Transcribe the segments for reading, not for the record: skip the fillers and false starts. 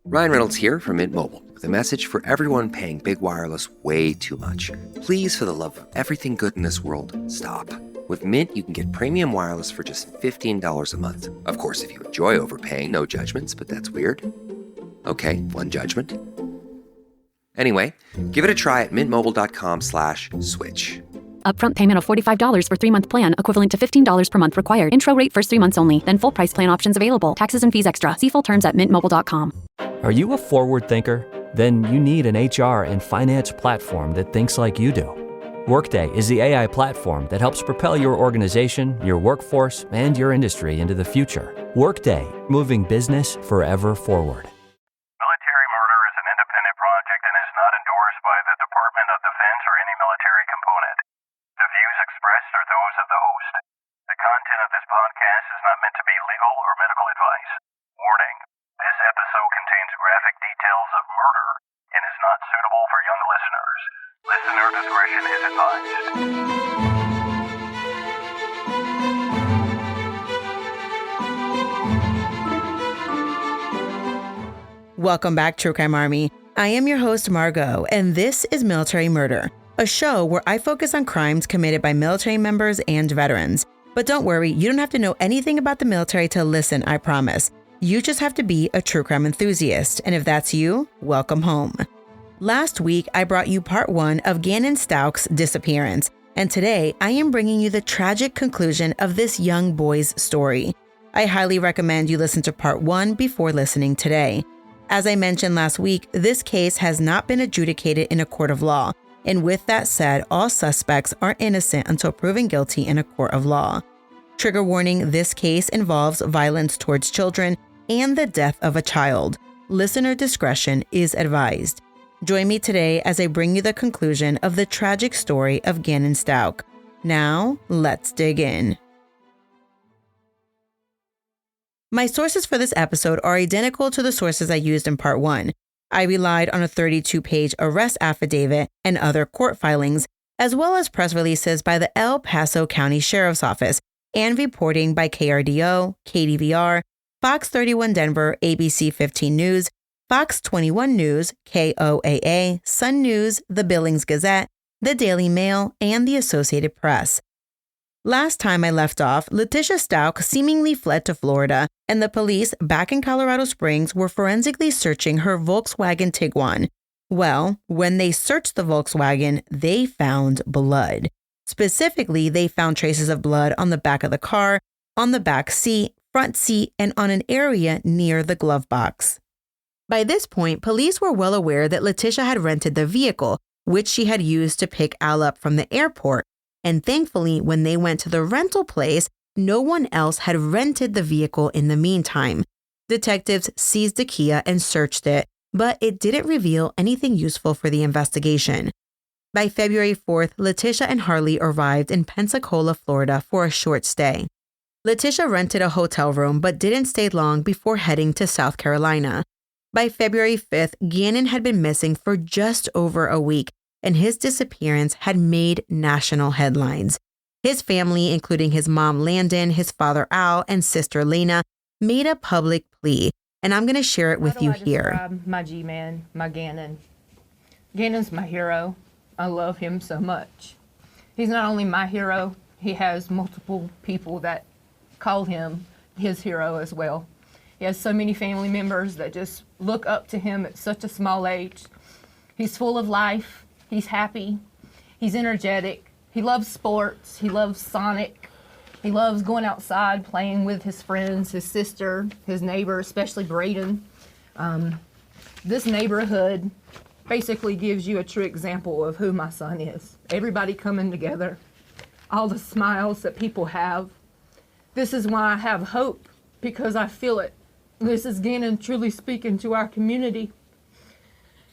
Ryan Reynolds here from Mint Mobile with a message for everyone paying big wireless way too much. Please, for the love of everything good in this world, stop. With Mint, you can get premium wireless for just $15 a month. Of course, if you enjoy overpaying, no judgments, but that's weird. Okay, one judgment. Anyway, give it a try at mintmobile.com/switch. Upfront payment of $45 for 3-month plan, equivalent to $15 per month required. Intro rate first 3 months only, then full price plan options available. Taxes and fees extra. See full terms at mintmobile.com. Are you a forward thinker? Then you need an HR and finance platform that thinks like you do. Workday is the AI platform that helps propel your organization, your workforce, and your industry into the future. Workday, moving business forever forward. Military murder is an independent project and is not endorsed by the Department of Defense or any military component. The views expressed are those of the host. The content of this podcast is not meant to be legal or medical advice. Warning, this episode contains graphic details of murder and is not suitable for young listeners. Listener discretion is advised. Welcome back, True Crime Army. I am your host, Margot, and this is Military Murder, a show where I focus on crimes committed by military members and veterans. But don't worry, you don't have to know anything about the military to listen, I promise. You just have to be a true crime enthusiast, and if that's you, welcome home. Last week, I brought you part 1 of Gannon Stauch's disappearance, and today I am bringing you the tragic conclusion of this young boy's story. I highly recommend you listen to part 1 before listening today. As I mentioned last week, this case has not been adjudicated in a court of law, and with that said, all suspects are innocent until proven guilty in a court of law. Trigger warning, this case involves violence towards children and the death of a child. Listener discretion is advised. Join me today as I bring you the conclusion of the tragic story of Gannon Stauch. Now, let's dig in. My sources for this episode are identical to the sources I used in part 1. I relied on a 32-page arrest affidavit and other court filings, as well as press releases by the El Paso County Sheriff's Office and reporting by KRDO, KDVR, Fox 31 Denver, ABC 15 News, Fox 21 News, KOAA, Sun News, the Billings Gazette, the Daily Mail, and the Associated Press. Last time I left off, Letitia Stauch seemingly fled to Florida, and the police back in Colorado Springs were forensically searching her Volkswagen Tiguan. Well, when they searched the Volkswagen, they found blood. Specifically, they found traces of blood on the back of the car, on the back seat, front seat, and on an area near the glove box. By this point, police were well aware that Letitia had rented the vehicle, which she had used to pick Al up from the airport. And thankfully, when they went to the rental place, no one else had rented the vehicle in the meantime. Detectives seized the Kia and searched it, but it didn't reveal anything useful for the investigation. By February 4th, Letitia and Harley arrived in Pensacola, Florida for a short stay. Letitia rented a hotel room but didn't stay long before heading to South Carolina. By February 5th, Gannon had been missing for just over a week, and his disappearance had made national headlines. His family, including his mom Landon, his father Al, and sister Lena, made a public plea, and I'm going to share it with you here. Describe my G-man, my Gannon. Gannon's my hero. I love him so much. He's not only my hero, he has multiple people that call him his hero as well. He has so many family members that just look up to him at such a small age. He's full of life. He's happy. He's energetic. He loves sports. He loves Sonic. He loves going outside, playing with his friends, his sister, his neighbor, especially Braden. This neighborhood basically gives you a true example of who my son is. Everybody coming together, all the smiles that people have. This is why I have hope, because I feel it. This is Gannon truly speaking to our community.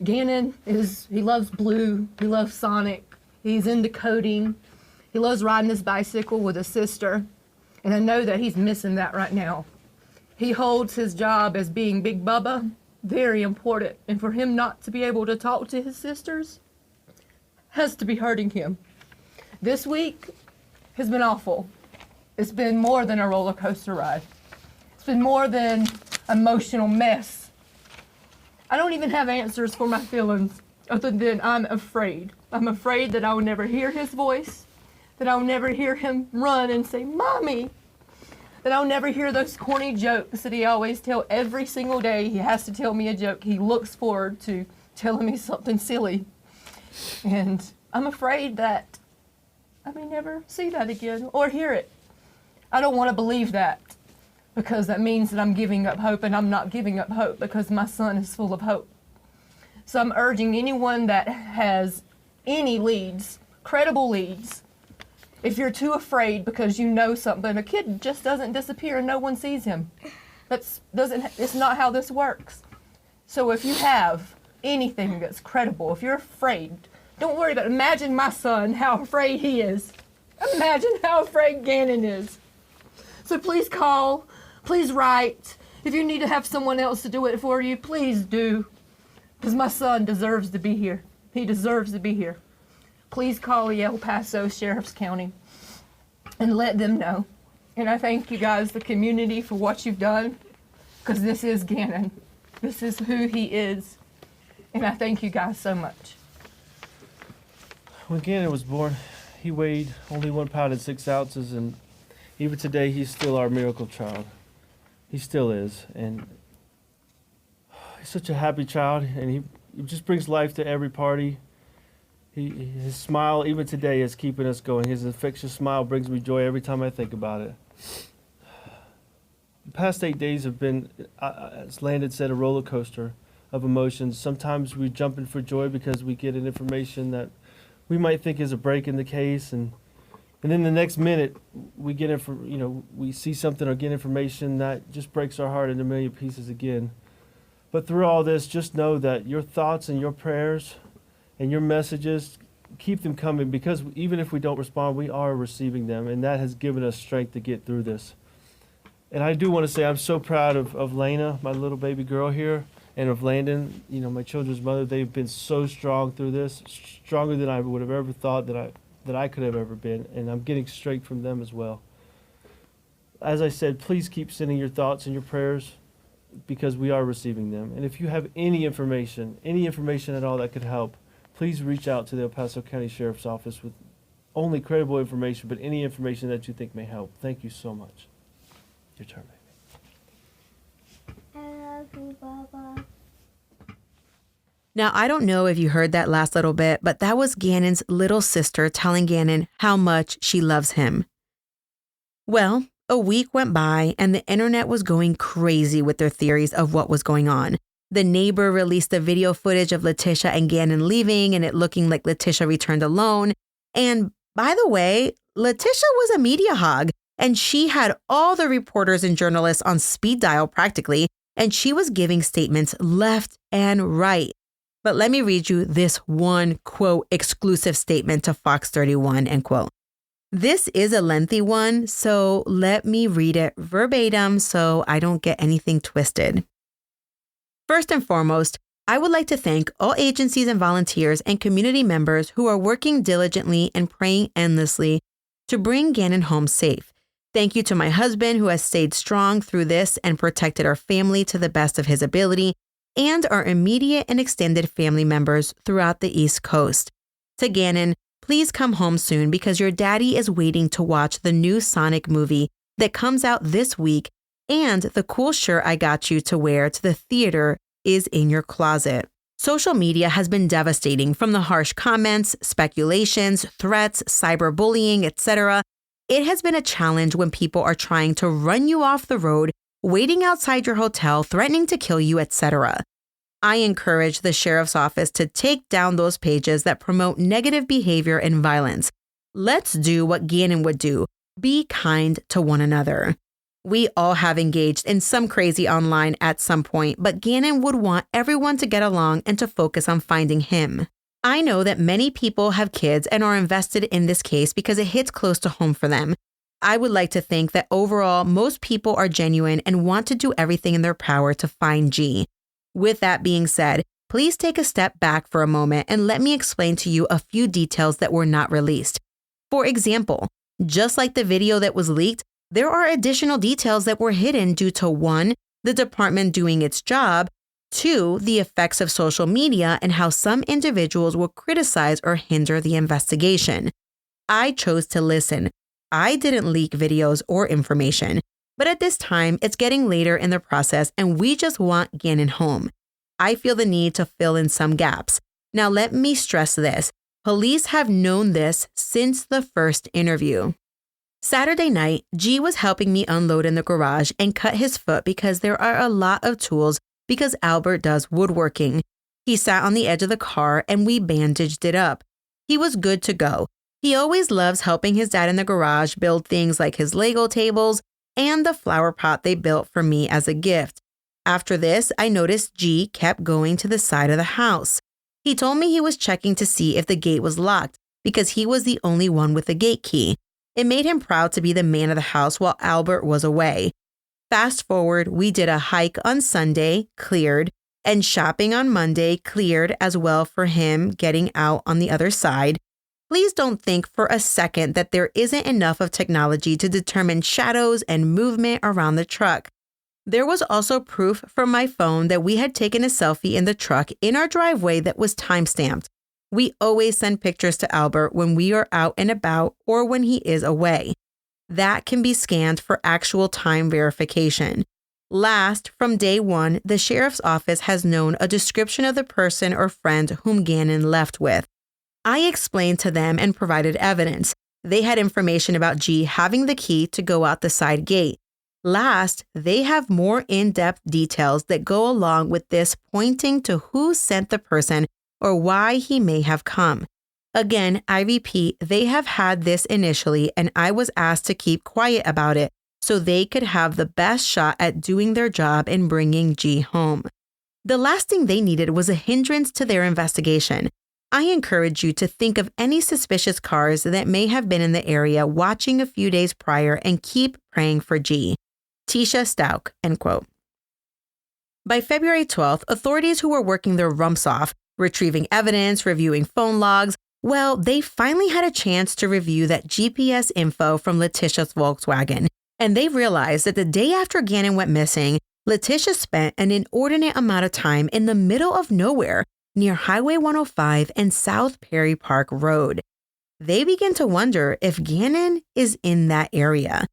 Gannon he loves blue, he loves Sonic, he's into coding, he loves riding his bicycle with his sister, and I know that he's missing that right now. He holds his job as being Big Bubba very important, and for him not to be able to talk to his sisters has to be hurting him. This week has been awful. It's been more than a roller coaster ride. It's been more than emotional mess. I don't even have answers for my feelings other than I'm afraid. I'm afraid that I'll never hear his voice, that I'll never hear him run and say, Mommy, that I'll never hear those corny jokes that he always tells every single day. He has to tell me a joke. He looks forward to telling me something silly. And I'm afraid that I may never see that again or hear it. I don't want to believe that, because that means that I'm giving up hope, and I'm not giving up hope because my son is full of hope. So I'm urging anyone that has any leads, credible leads, if you're too afraid because you know something, a kid just doesn't disappear and no one sees him. It's not how this works. So if you have anything that's credible, if you're afraid, don't worry about it. Imagine my son, how afraid he is. Imagine how afraid Gannon is. So please call, please write. If you need to have someone else to do it for you, please do. Because my son deserves to be here. He deserves to be here. Please call the El Paso Sheriff's County and let them know. And I thank you guys, the community, for what you've done, because this is Gannon. This is who he is. And I thank you guys so much. When Gannon was born, he weighed only 1 pound and 6 ounces, and even today, he's still our miracle child. He still is, and he's such a happy child, and he just brings life to every party. His smile, even today, is keeping us going. His infectious smile brings me joy every time I think about it. The past 8 days have been, as Landon said, a roller coaster of emotions. Sometimes we jump in for joy because we get an information that we might think is a break in the case, and then the next minute we get we see something or get information that just breaks our heart into a million pieces again. But through all this, just know that your thoughts and your prayers and your messages, keep them coming, because even if we don't respond, we are receiving them, and that has given us strength to get through this. And I do want to say I'm so proud of Lena, my little baby girl here, and of Landon, my children's mother. They've been so strong through this, stronger than I would have ever thought that I could have ever been, and I'm getting strength from them as well. As I said, please keep sending your thoughts and your prayers, because we are receiving them. And if you have any information at all that could help, please reach out to the El Paso County Sheriff's Office with only credible information, but any information that you think may help. Thank you so much. Your turn, baby. I love you, Baba. Now, I don't know if you heard that last little bit, but that was Gannon's little sister telling Gannon how much she loves him. Well, a week went by and the internet was going crazy with their theories of what was going on. The neighbor released the video footage of Letitia and Gannon leaving and it looking like Letitia returned alone. And by the way, Letitia was a media hog, and she had all the reporters and journalists on speed dial practically, and she was giving statements left and right. But let me read you this one, quote, exclusive statement to Fox 31, end quote. This is a lengthy one, so let me read it verbatim so I don't get anything twisted. First and foremost, I would like to thank all agencies and volunteers and community members who are working diligently and praying endlessly to bring Gannon home safe. Thank you to my husband who has stayed strong through this and protected our family to the best of his ability, and our immediate and extended family members throughout the East Coast. To Gannon, please come home soon because your daddy is waiting to watch the new Sonic movie that comes out this week, and the cool shirt I got you to wear to the theater is in your closet. Social media has been devastating, from the harsh comments, speculations, threats, cyberbullying, etc. It has been a challenge when people are trying to run you off the road, waiting outside your hotel, threatening to kill you, etc. I encourage the sheriff's office to take down those pages that promote negative behavior and violence. Let's do what Gannon would do. Be kind to one another. We all have engaged in some crazy online at some point, but Gannon would want everyone to get along and to focus on finding him. I know that many people have kids and are invested in this case because it hits close to home for them. I would like to think that overall, most people are genuine and want to do everything in their power to find G. With that being said, please take a step back for a moment and let me explain to you a few details that were not released. For example, just like the video that was leaked, there are additional details that were hidden due to 1, the department doing its job, 2, the effects of social media and how some individuals will criticize or hinder the investigation. I chose to listen. I didn't leak videos or information. But at this time, it's getting later in the process and we just want Gannon home. I feel the need to fill in some gaps. Now let me stress this. Police have known this since the first interview. Saturday night, G was helping me unload in the garage and cut his foot because there are a lot of tools because Albert does woodworking. He sat on the edge of the car and we bandaged it up. He was good to go. He always loves helping his dad in the garage build things like his Lego tables and the flower pot they built for me as a gift. After this, I noticed G kept going to the side of the house. He told me he was checking to see if the gate was locked because he was the only one with the gate key. It made him proud to be the man of the house while Albert was away. Fast forward, we did a hike on Sunday, cleared, and shopping on Monday, cleared as well for him getting out on the other side. Please don't think for a second that there isn't enough of technology to determine shadows and movement around the truck. There was also proof from my phone that we had taken a selfie in the truck in our driveway that was timestamped. We always send pictures to Albert when we are out and about or when he is away. That can be scanned for actual time verification. Last, from day one, the sheriff's office has known a description of the person or friend whom Gannon left with. I explained to them and provided evidence. They had information about G having the key to go out the side gate. Last, they have more in-depth details that go along with this, pointing to who sent the person or why he may have come. Again, I repeat, they have had this initially and I was asked to keep quiet about it so they could have the best shot at doing their job in bringing G home. The last thing they needed was a hindrance to their investigation. I encourage you to think of any suspicious cars that may have been in the area watching a few days prior and keep praying for G. Tisha Stauch, end quote. By February 12th, authorities who were working their rumps off, retrieving evidence, reviewing phone logs, well, they finally had a chance to review that GPS info from Letitia's Volkswagen, and they realized that the day after Gannon went missing, Letitia spent an inordinate amount of time in the middle of nowhere near Highway 105 and South Perry Park Road. They begin to wonder if Gannon is in that area.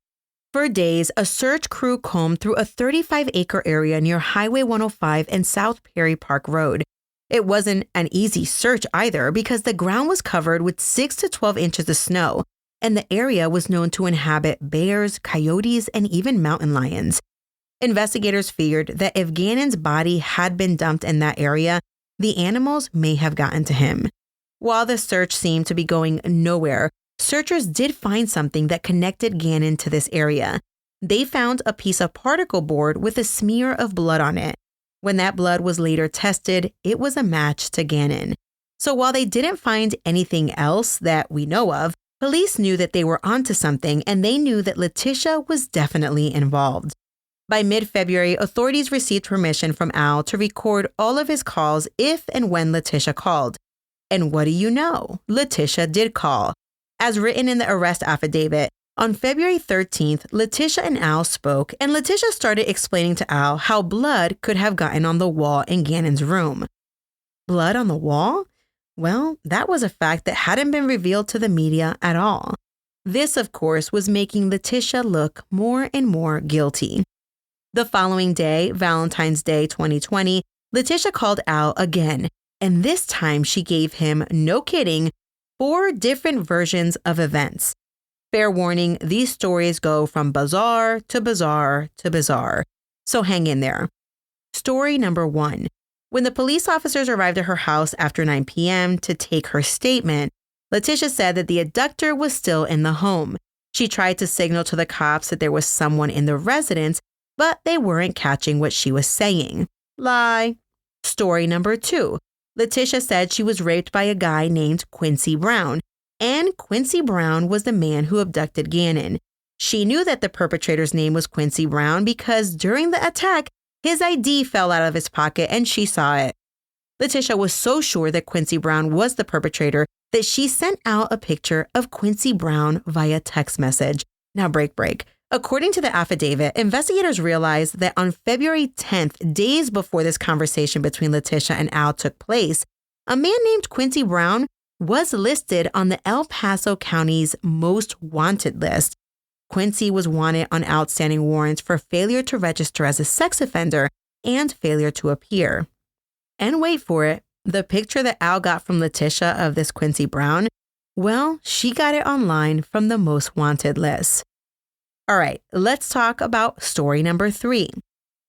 For days, a search crew combed through a 35-acre area near Highway 105 and South Perry Park Road. It wasn't an easy search either because the ground was covered with 6 to 12 inches of snow, and the area was known to inhabit bears, coyotes, and even mountain lions. Investigators feared that if Gannon's body had been dumped in that area, the animals may have gotten to him. While the search seemed to be going nowhere, searchers did find something that connected Gannon to this area. They found a piece of particle board with a smear of blood on it. When that blood was later tested, it was a match to Gannon. So while they didn't find anything else that we know of, police knew that they were onto something and they knew that Letitia was definitely involved. By mid-February, authorities received permission from Al to record all of his calls if and when Letitia called. And what do you know? Letitia did call. As written in the arrest affidavit, on February 13th, Letitia and Al spoke, and Letitia started explaining to Al how blood could have gotten on the wall in Gannon's room. Blood on the wall? Well, that was a fact that hadn't been revealed to the media at all. This, of course, was making Letitia look more and more guilty. The following day, Valentine's Day 2020, Letitia called Al again, and this time she gave him, no kidding, 4 different versions of events. Fair warning, these stories go from bizarre to bizarre to bizarre. So hang in there. Story number 1. When the police officers arrived at her house after 9 p.m. to take her statement, Letitia said that the abductor was still in the home. She tried to signal to the cops that there was someone in the residence, but they weren't catching what she was saying. Lie. Story number 2. Letitia said she was raped by a guy named Quincy Brown, and Quincy Brown was the man who abducted Gannon. She knew that the perpetrator's name was Quincy Brown because during the attack, his ID fell out of his pocket and she saw it. Letitia was so sure that Quincy Brown was the perpetrator that she sent out a picture of Quincy Brown via text message. Now break. According to the affidavit, investigators realized that on February 10th, days before this conversation between Letitia and Al took place, a man named Quincy Brown was listed on the El Paso County's most wanted list. Quincy was wanted on outstanding warrants for failure to register as a sex offender and failure to appear. And wait for it, the picture that Al got from Letitia of this Quincy Brown, well, she got it online from the most wanted list. All right, let's talk about story number 3.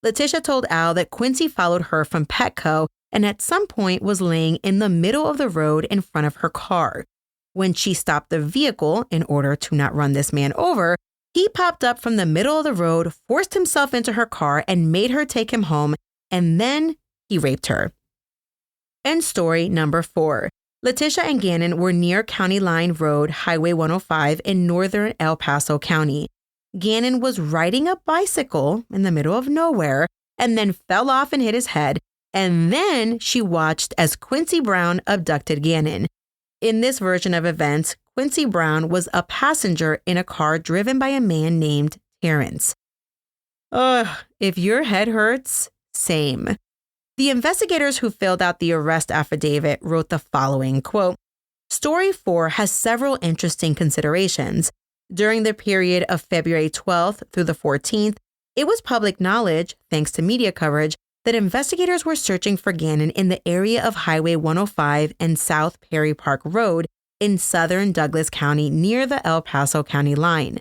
Letitia told Al that Quincy followed her from Petco and at some point was laying in the middle of the road in front of her car. When she stopped the vehicle in order to not run this man over, he popped up from the middle of the road, forced himself into her car, and made her take him home, and then he raped her. And story number 4. Letitia and Gannon were near County Line Road, Highway 105 in northern El Paso County. Gannon was riding a bicycle in the middle of nowhere and then fell off and hit his head, and then she watched as Quincy Brown abducted Gannon. In this version of events, Quincy Brown was a passenger in a car driven by a man named Terrence. Ugh, if your head hurts, same. The investigators who filled out the arrest affidavit wrote the following, quote, Story 4 has several interesting considerations. During the period of February 12th through the 14th, it was public knowledge, thanks to media coverage, that investigators were searching for Gannon in the area of Highway 105 and South Perry Park Road in southern Douglas County near the El Paso County line.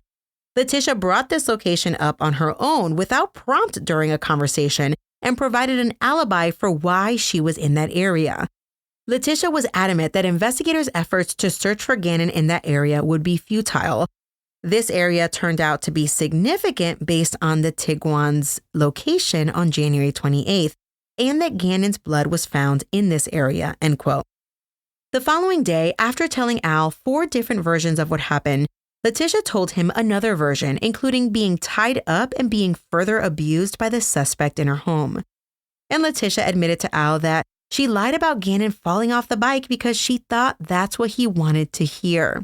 Letitia brought this location up on her own without prompt during a conversation and provided an alibi for why she was in that area. Letitia was adamant that investigators' efforts to search for Gannon in that area would be futile. This area turned out to be significant based on the Tiguan's location on January 28th, and that Gannon's blood was found in this area, end quote. The following day, after telling Al 4 different versions of what happened, Letitia told him another version, including being tied up and being further abused by the suspect in her home. And Letitia admitted to Al that she lied about Gannon falling off the bike because she thought that's what he wanted to hear.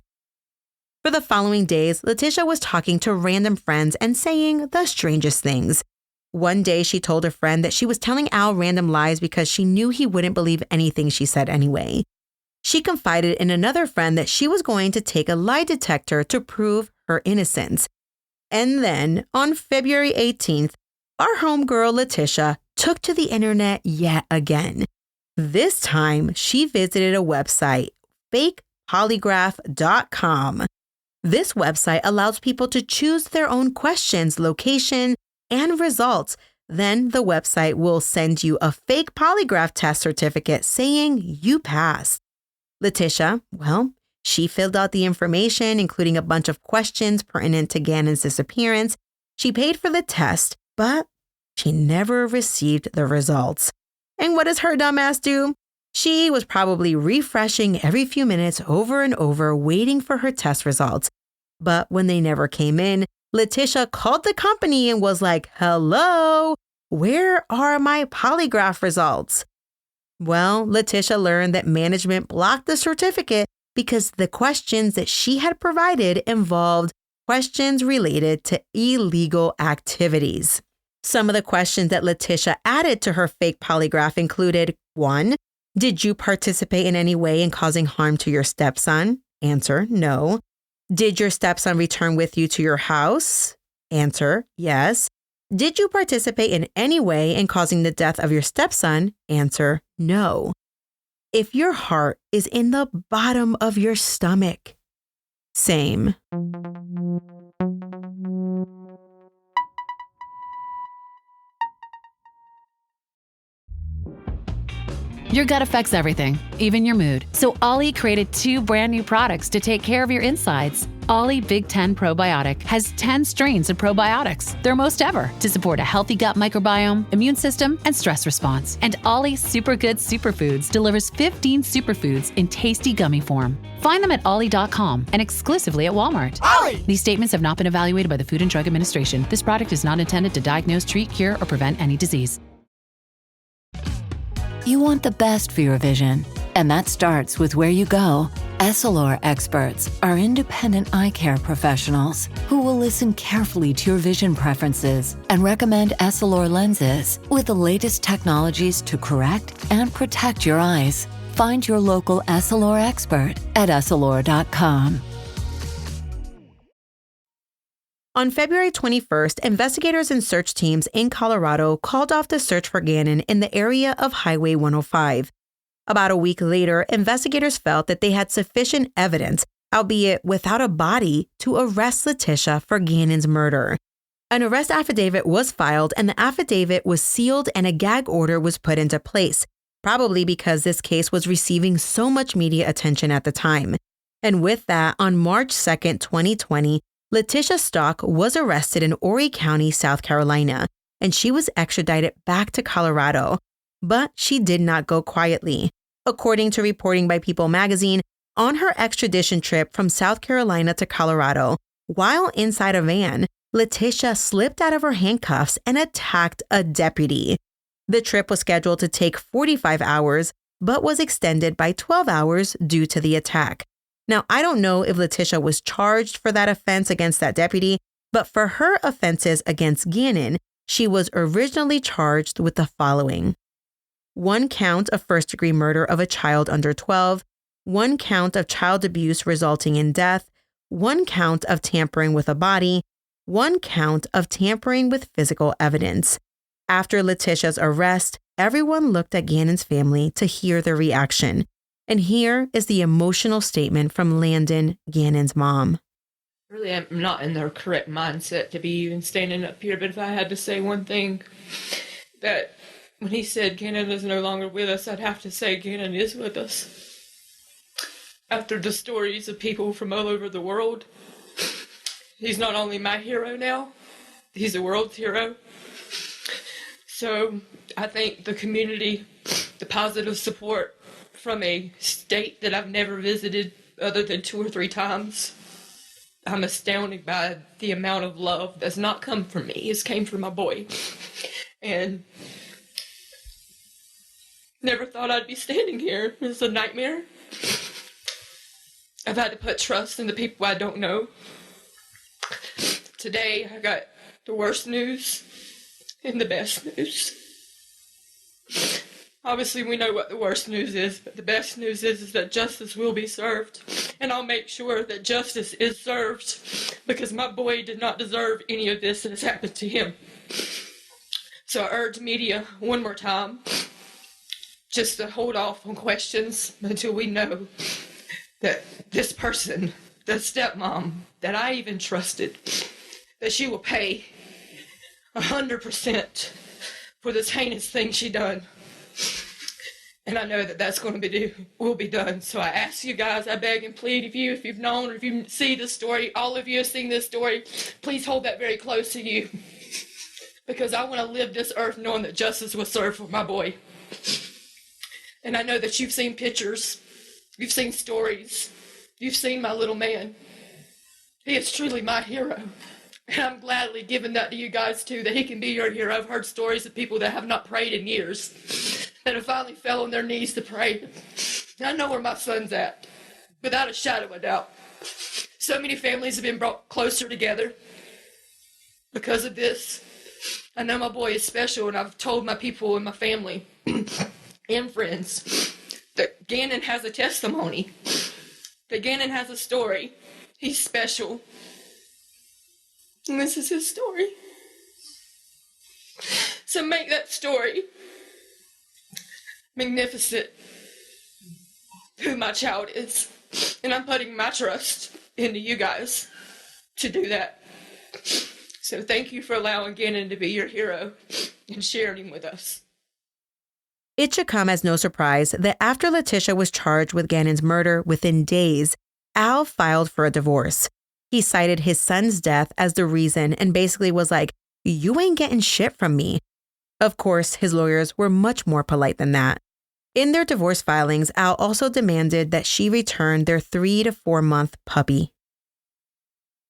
For the following days, Letitia was talking to random friends and saying the strangest things. One day, she told a friend that she was telling Al random lies because she knew he wouldn't believe anything she said anyway. She confided in another friend that she was going to take a lie detector to prove her innocence. And then, on February 18th, our homegirl Letitia took to the internet yet again. This time, she visited a website, fakepolygraph.com. This website allows people to choose their own questions, location, and results. Then the website will send you a fake polygraph test certificate saying you passed. Letitia, well, she filled out the information, including a bunch of questions pertinent to Gannon's disappearance. She paid for the test, but she never received the results. And what does her dumbass do? She was probably refreshing every few minutes over and over, waiting for her test results. But when they never came in, Letitia called the company and was like, hello, where are my polygraph results? Well, Letitia learned that management blocked the certificate because the questions that she had provided involved questions related to illegal activities. Some of the questions that Letitia added to her fake polygraph included, 1, did you participate in any way in causing harm to your stepson? Answer, no. Did your stepson return with you to your house? Answer, yes. Did you participate in any way in causing the death of your stepson? Answer, no. If your heart is in the bottom of your stomach, same. Your gut affects everything, even your mood. So Ollie created 2 brand new products to take care of your insides. Ollie Big 10 Probiotic has 10 strains of probiotics, their most ever, to support a healthy gut microbiome, immune system, and stress response. And Ollie Super Good Superfoods delivers 15 superfoods in tasty gummy form. Find them at ollie.com and exclusively at Walmart. Ollie! These statements have not been evaluated by the Food and Drug Administration. This product is not intended to diagnose, treat, cure, or prevent any disease. You want the best for your vision. And that starts with where you go. Essilor experts are independent eye care professionals who will listen carefully to your vision preferences and recommend Essilor lenses with the latest technologies to correct and protect your eyes. Find your local Essilor expert at Essilor.com. On February 21st, investigators and search teams in Colorado called off the search for Gannon in the area of Highway 105. About a week later, investigators felt that they had sufficient evidence, albeit without a body, to arrest Letitia for Gannon's murder. An arrest affidavit was filed, and the affidavit was sealed and a gag order was put into place, probably because this case was receiving so much media attention at the time. And with that, on March 2nd, 2020, Letitia Stauch was arrested in Horry County, South Carolina, and she was extradited back to Colorado. But she did not go quietly. According to reporting by People magazine, on her extradition trip from South Carolina to Colorado, while inside a van, Letitia slipped out of her handcuffs and attacked a deputy. The trip was scheduled to take 45 hours, but was extended by 12 hours due to the attack. Now, I don't know if Letitia was charged for that offense against that deputy, but for her offenses against Gannon, she was originally charged with the following: 1 count of first-degree murder of a child under 12, 1 count of child abuse resulting in death, 1 count of tampering with a body, 1 count of tampering with physical evidence. After Letitia's arrest, everyone looked at Gannon's family to hear their reaction. And here is the emotional statement from Landon, Gannon's mom. Really, I'm not in the correct mindset to be even standing up here, but if I had to say one thing, that when he said Gannon is no longer with us, I'd have to say Gannon is with us. After the stories of people from all over the world, he's not only my hero now, he's the world's hero. So I think the community, the positive support from a state that I've never visited other than 2 or 3 times, I'm astounded by the amount of love that's not come from me. It's came from my boy. And never thought I'd be standing here. It's a nightmare. I've had to put trust in the people I don't know. Today, I got the worst news and the best news. Obviously, we know what the worst news is, but the best news is that justice will be served. And I'll make sure that justice is served, because my boy did not deserve any of this that has happened to him. So I urge media one more time just to hold off on questions until we know that this person, the stepmom that I even trusted, that she will pay 100% for this heinous thing she done. And I know that that's going to will be done. So I ask you guys, I beg and plead of you, if you've known or if you see this story, all of you have seen this story, please hold that very close to you. Because I want to live this earth knowing that justice was served for my boy. And I know that you've seen pictures, you've seen stories, you've seen my little man. He is truly my hero. And I'm gladly giving that to you guys too, that he can be your hero. I've heard stories of people that have not prayed in years, that have finally fell on their knees to pray. And I know where my son's at, without a shadow of a doubt. So many families have been brought closer together because of this. I know my boy is special, and I've told my people and my family and friends that Gannon has a testimony, that Gannon has a story. He's special. And this is his story. So make that story magnificent, who my child is. And I'm putting my trust into you guys to do that. So thank you for allowing Gannon to be your hero and sharing him with us. It should come as no surprise that after Letitia was charged with Gannon's murder within days, Al filed for a divorce. He cited his son's death as the reason and basically was like, "You ain't getting shit from me." Of course, his lawyers were much more polite than that. In their divorce filings, Al also demanded that she return their 3 to 4 month puppy.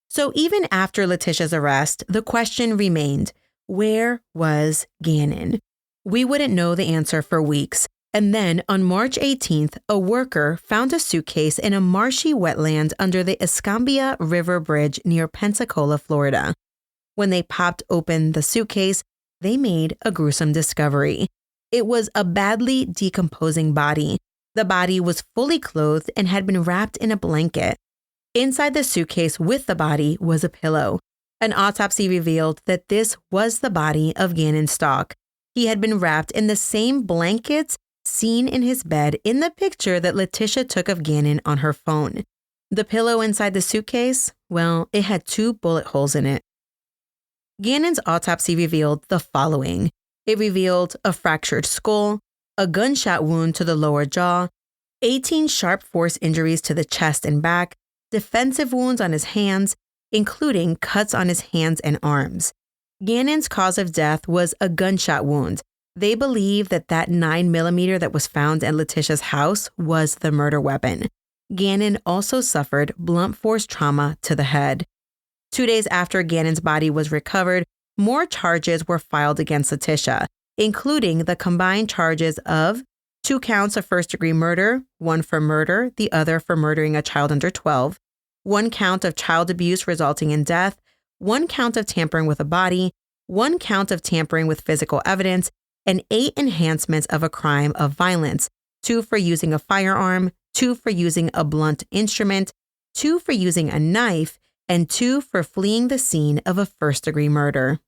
So even after Letitia's arrest, the question remained, where was Gannon? We wouldn't know the answer for weeks, And then on March 18th, a worker found a suitcase in a marshy wetland under the Escambia River Bridge near Pensacola, Florida. When they popped open the suitcase, they made a gruesome discovery. It was a badly decomposing body. The body was fully clothed and had been wrapped in a blanket. Inside the suitcase with the body was a pillow. An autopsy revealed that this was the body of Gannon Stauch. He had been wrapped in the same blankets seen in his bed in the picture that Letitia took of Gannon on her phone. The pillow inside the suitcase, well, it had 2 bullet holes in it. Gannon's autopsy revealed the following. It revealed a fractured skull, a gunshot wound to the lower jaw, 18 sharp force injuries to the chest and back, defensive wounds on his hands, including cuts on his hands and arms. Gannon's cause of death was a gunshot wound. They believe that 9mm that was found at Letitia's house was the murder weapon. Gannon also suffered blunt force trauma to the head. 2 days after Gannon's body was recovered, more charges were filed against Letitia, including the combined charges of 2 counts of first-degree murder, 1 for murder, the other for murdering a child under 12, 1 count of child abuse resulting in death, 1 count of tampering with a body, 1 count of tampering with physical evidence, and 8 enhancements of a crime of violence, 2 for using a firearm, 2 for using a blunt instrument, 2 for using a knife, and 2 for fleeing the scene of a first-degree murder.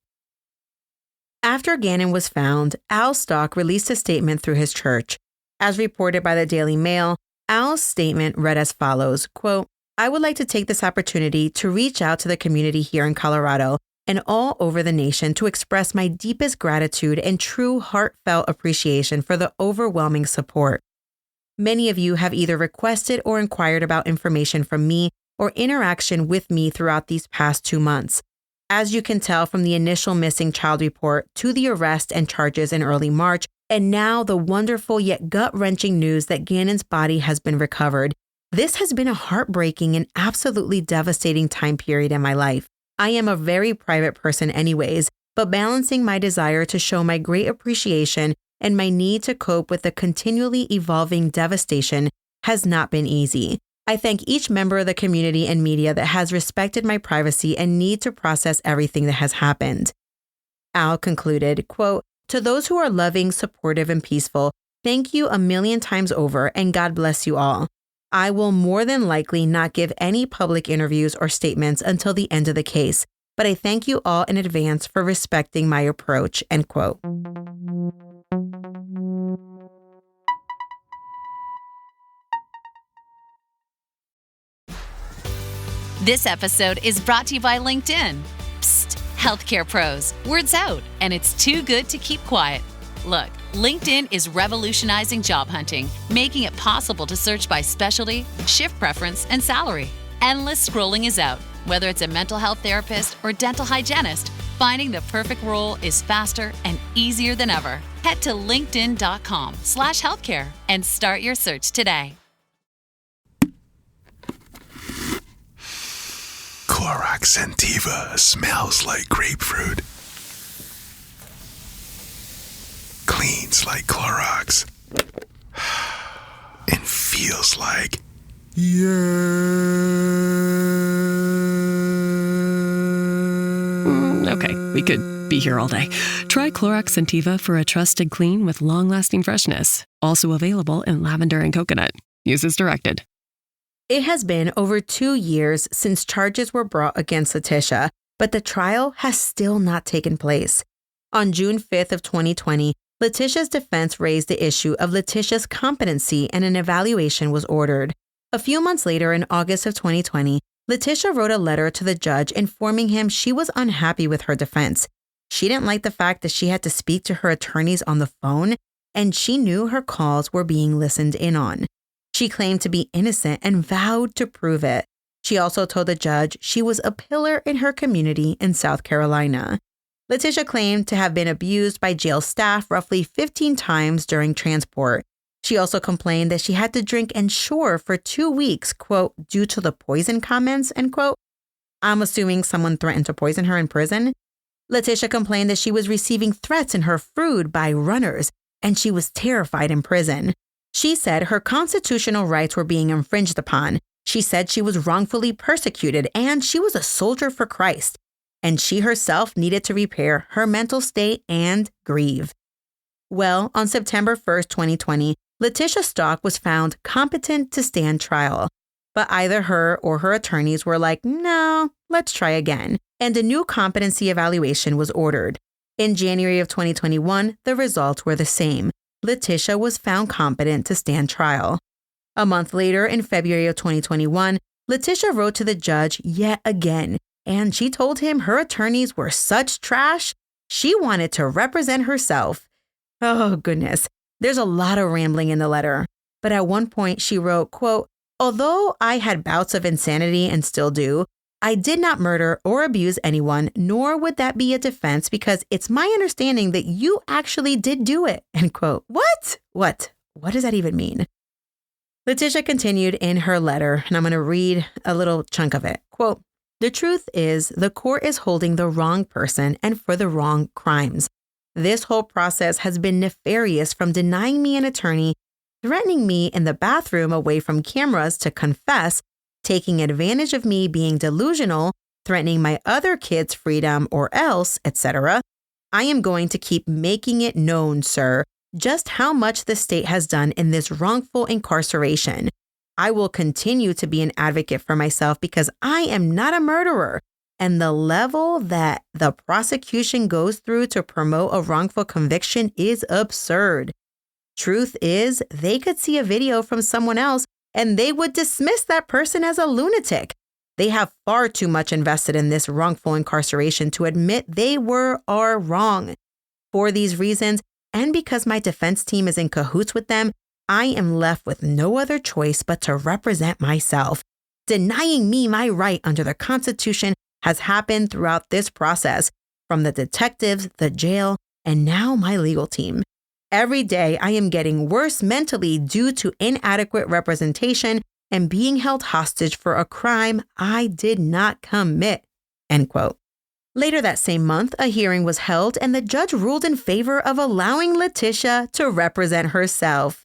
After Gannon was found, Al Stauch released a statement through his church. As reported by the Daily Mail, Al's statement read as follows, quote, "I would like to take this opportunity to reach out to the community here in Colorado and all over the nation to express my deepest gratitude and true heartfelt appreciation for the overwhelming support. Many of you have either requested or inquired about information from me or interaction with me throughout these past 2 months. As you can tell from the initial missing child report to the arrest and charges in early March, and now the wonderful yet gut-wrenching news that Gannon's body has been recovered, this has been a heartbreaking and absolutely devastating time period in my life. I am a very private person anyways, but balancing my desire to show my great appreciation and my need to cope with the continually evolving devastation has not been easy. I thank each member of the community and media that has respected my privacy and need to process everything that has happened." Al concluded, quote, "To those who are loving, supportive, and peaceful, thank you a million times over and God bless you all. I will more than likely not give any public interviews or statements until the end of the case, but I thank you all in advance for respecting my approach," end quote. This episode is brought to you by LinkedIn. Psst, healthcare pros, word's out, and it's too good to keep quiet. Look, LinkedIn is revolutionizing job hunting, making it possible to search by specialty, shift preference, and salary. Endless scrolling is out. Whether it's a mental health therapist or dental hygienist, finding the perfect role is faster and easier than ever. Head to linkedin.com/healthcare and start your search today. Clorox Sentiva smells like grapefruit. Cleans like Clorox. And feels like... Okay, we could be here all day. Try Clorox Sentiva for a trusted clean with long-lasting freshness. Also available in lavender and coconut. Use as directed. It has been over 2 years since charges were brought against Letitia, but the trial has still not taken place. On June 5th of 2020, Letitia's defense raised the issue of Letitia's competency and an evaluation was ordered. A few months later, in August of 2020, Letitia wrote a letter to the judge informing him she was unhappy with her defense. She didn't like the fact that she had to speak to her attorneys on the phone, and she knew her calls were being listened in on. She claimed to be innocent and vowed to prove it. She also told the judge she was a pillar in her community in South Carolina. Letitia claimed to have been abused by jail staff roughly 15 times during transport. She also complained that she had to drink Ensure for 2 weeks, quote, due to the poison comments, end quote. I'm assuming someone threatened to poison her in prison. Letitia complained that she was receiving threats in her food by runners, and she was terrified in prison. She said her constitutional rights were being infringed upon. She said she was wrongfully persecuted and she was a soldier for Christ, and she herself needed to repair her mental state and grieve. Well, on September 1st, 2020, Letitia Stauch was found competent to stand trial. But either her or her attorneys were like, no, let's try again. And a new competency evaluation was ordered. In January of 2021, the results were the same. Letitia was found competent to stand trial. A month later, in February of 2021, Letitia wrote to the judge yet again, and she told him her attorneys were such trash, she wanted to represent herself. Oh, goodness. There's a lot of rambling in the letter. But at one point, she wrote, quote, although I had bouts of insanity and still do, I did not murder or abuse anyone, nor would that be a defense because it's my understanding that you actually did do it, end quote. What? What does that even mean? Letitia continued in her letter, and I'm going to read a little chunk of it. Quote, the truth is the court is holding the wrong person and for the wrong crimes. This whole process has been nefarious, from denying me an attorney, threatening me in the bathroom away from cameras to confess, taking advantage of me being delusional, threatening my other kids' freedom or else, etc. I am going to keep making it known, sir, just how much the state has done in this wrongful incarceration. I will continue to be an advocate for myself because I am not a murderer. And the level that the prosecution goes through to promote a wrongful conviction is absurd. Truth is, they could see a video from someone else and they would dismiss that person as a lunatic. They have far too much invested in this wrongful incarceration to admit they are wrong. For these reasons, and because my defense team is in cahoots with them, I am left with no other choice but to represent myself. Denying me my right under the Constitution has happened throughout this process, from the detectives, the jail, and now my legal team. Every day I am getting worse mentally due to inadequate representation and being held hostage for a crime I did not commit, end quote. Later that same month, a hearing was held and the judge ruled in favor of allowing Letitia to represent herself.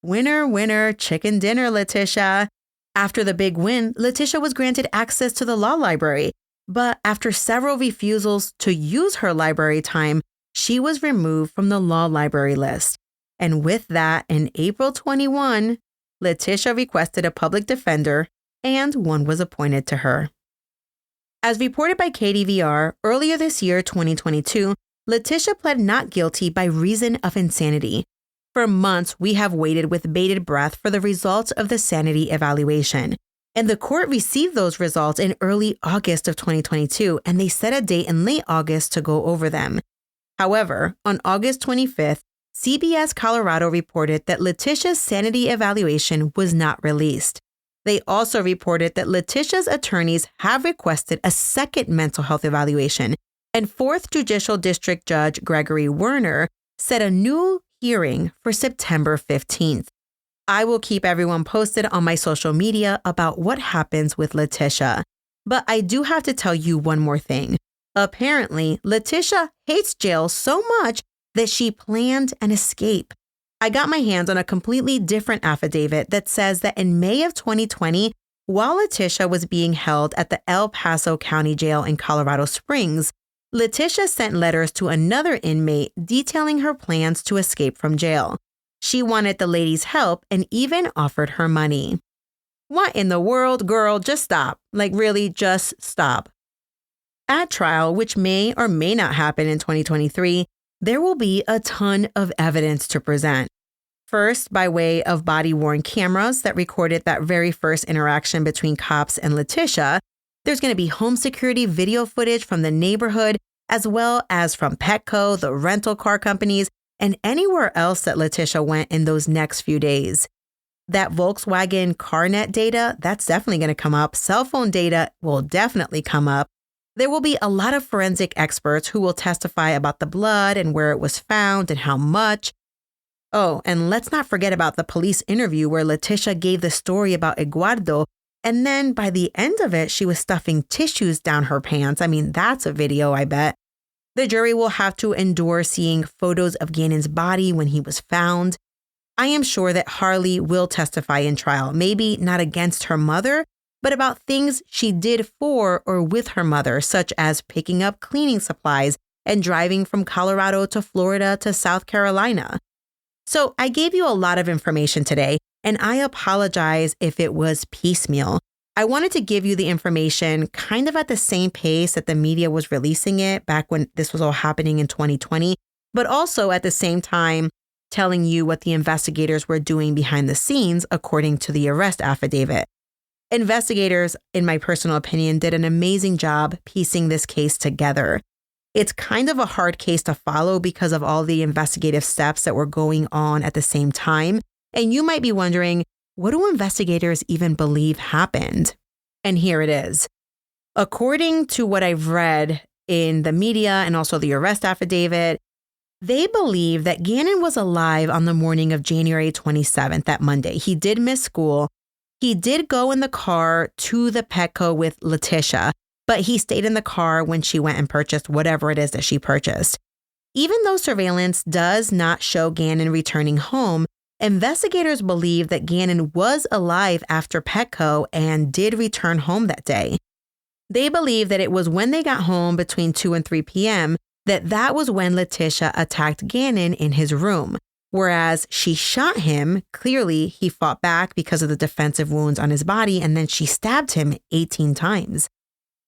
Winner, winner, chicken dinner, Letitia. After the big win, Letitia was granted access to the law library, but after several refusals to use her library time, she was removed from the law library list. And with that, in April 21, Letitia requested a public defender, and one was appointed to her. As reported by KDVR, earlier this year, 2022, Letitia pled not guilty by reason of insanity. For months, we have waited with bated breath for the results of the sanity evaluation. And the court received those results in early August of 2022, and they set a date in late August to go over them. However, on August 25th, CBS Colorado reported that Letitia's sanity evaluation was not released. They also reported that Letitia's attorneys have requested a second mental health evaluation, and 4th Judicial District Judge Gregory Werner set a new hearing for September 15th. I will keep everyone posted on my social media about what happens with Letitia. But I do have to tell you one more thing. Apparently, Letitia hates jail so much that she planned an escape. I got my hands on a completely different affidavit that says that in May of 2020, while Letitia was being held at the El Paso County Jail in Colorado Springs, Letitia sent letters to another inmate detailing her plans to escape from jail. She wanted the lady's help and even offered her money. What in the world, girl? Just stop. Like, really, just stop. At trial, which may or may not happen in 2023, there will be a ton of evidence to present. First, by way of body-worn cameras that recorded that very first interaction between cops and Letitia, there's going to be home security video footage from the neighborhood, as well as from Petco, the rental car companies, and anywhere else that Letitia went in those next few days. That Volkswagen CarNet data, that's definitely going to come up. Cell phone data will definitely come up. There will be a lot of forensic experts who will testify about the blood and where it was found and how much. Oh, and let's not forget about the police interview where Letitia gave the story about Eduardo, and then by the end of it, she was stuffing tissues down her pants. I mean, that's a video, I bet. The jury will have to endure seeing photos of Gannon's body when he was found. I am sure that Harley will testify in trial, maybe not against her mother, but about things she did for or with her mother, such as picking up cleaning supplies and driving from Colorado to Florida to South Carolina. So I gave you a lot of information today, and I apologize if it was piecemeal. I wanted to give you the information kind of at the same pace that the media was releasing it back when this was all happening in 2020, but also at the same time telling you what the investigators were doing behind the scenes according to the arrest affidavit. Investigators, in my personal opinion, did an amazing job piecing this case together. It's kind of a hard case to follow because of all the investigative steps that were going on at the same time. And you might be wondering, what do investigators even believe happened? And here it is. According to what I've read in the media and also the arrest affidavit, they believe that Gannon was alive on the morning of January 27th, that Monday. He did miss school. He did go in the car to the Petco with Letitia, but he stayed in the car when she went and purchased whatever it is that she purchased. Even though surveillance does not show Gannon returning home, investigators believe that Gannon was alive after Petco and did return home that day. They believe that it was when they got home between 2 and 3 p.m. that was when Letitia attacked Gannon in his room. Whereas she shot him, clearly he fought back because of the defensive wounds on his body, and then she stabbed him 18 times.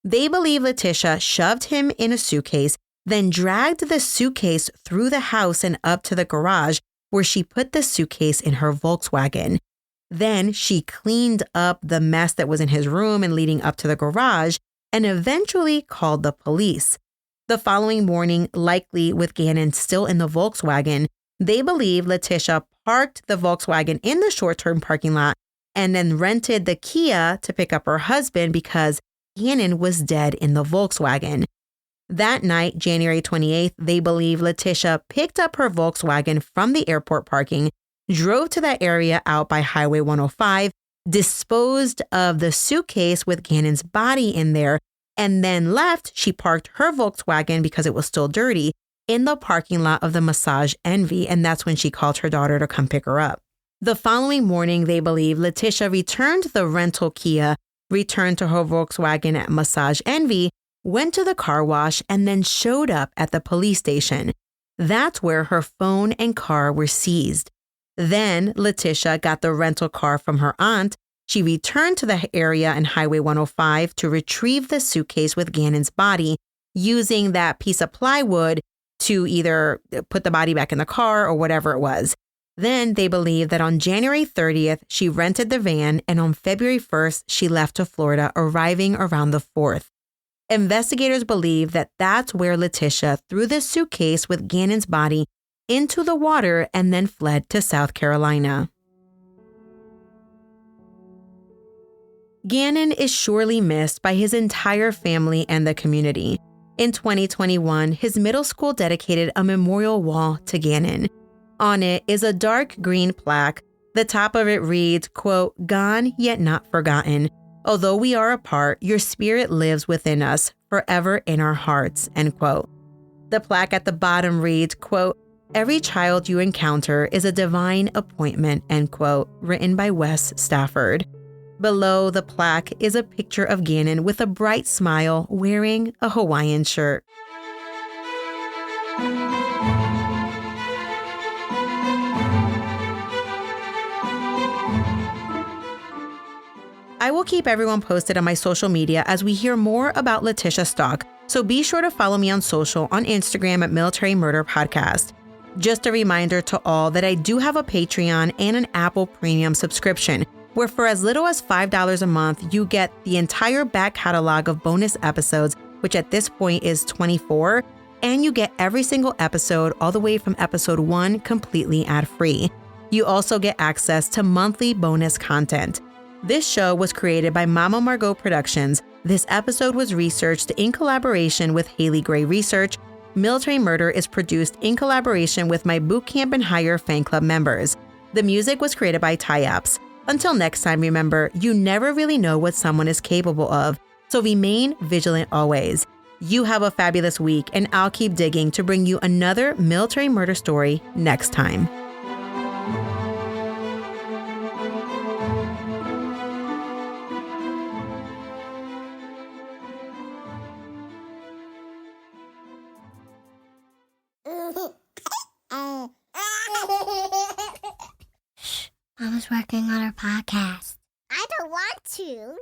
They believe Letitia shoved him in a suitcase, then dragged the suitcase through the house and up to the garage, where she put the suitcase in her Volkswagen. Then she cleaned up the mess that was in his room and leading up to the garage, and eventually called the police. The following morning, likely with Gannon still in the Volkswagen, they believe Letitia parked the Volkswagen in the short-term parking lot and then rented the Kia to pick up her husband because Gannon was dead in the Volkswagen. That night, January 28th, they believe Letitia picked up her Volkswagen from the airport parking, drove to that area out by Highway 105, disposed of the suitcase with Gannon's body in there, and then left. She parked her Volkswagen because it was still dirty in the parking lot of the Massage Envy, and that's when she called her daughter to come pick her up. The following morning, they believe Letitia returned the rental Kia, returned to her Volkswagen at Massage Envy, went to the car wash, and then showed up at the police station. That's where her phone and car were seized. Then Letitia got the rental car from her aunt. She returned to the area in Highway 105 to retrieve the suitcase with Gannon's body, using that piece of plywood to either put the body back in the car or whatever it was. Then they believe that on January 30th, she rented the van, and on February 1st, she left to Florida, arriving around the 4th. Investigators believe that that's where Letitia threw the suitcase with Gannon's body into the water and then fled to South Carolina. Gannon is surely missed by his entire family and the community. In 2021, his middle school dedicated a memorial wall to Gannon. On it is a dark green plaque. The top of it reads, quote, "Gone yet not forgotten. Although we are apart, your spirit lives within us, forever in our hearts," end quote. The plaque at the bottom reads, quote, "Every child you encounter is a divine appointment," end quote, written by Wes Stafford. Below the plaque is a picture of Gannon with a bright smile wearing a Hawaiian shirt. I will keep everyone posted on my social media as we hear more about Letitia Stauch, so be sure to follow me on social on Instagram at Military Murder Podcast. Just a reminder to all that I do have a Patreon and an Apple Premium subscription, where for as little as $5 a month, you get the entire back catalog of bonus episodes, which at this point is 24, and you get every single episode all the way from episode 1 completely ad-free. You also get access to monthly bonus content. This show was created by Mama Margot Productions. This episode was researched in collaboration with Haley Gray Research. Military Murder is produced in collaboration with my Bootcamp and Hire fan club members. The music was created by Ty-Apps. Until next time, remember, you never really know what someone is capable of, so remain vigilant always. You have a fabulous week, and I'll keep digging to bring you another military murder story next time. Mama's working on her podcast. I don't want to.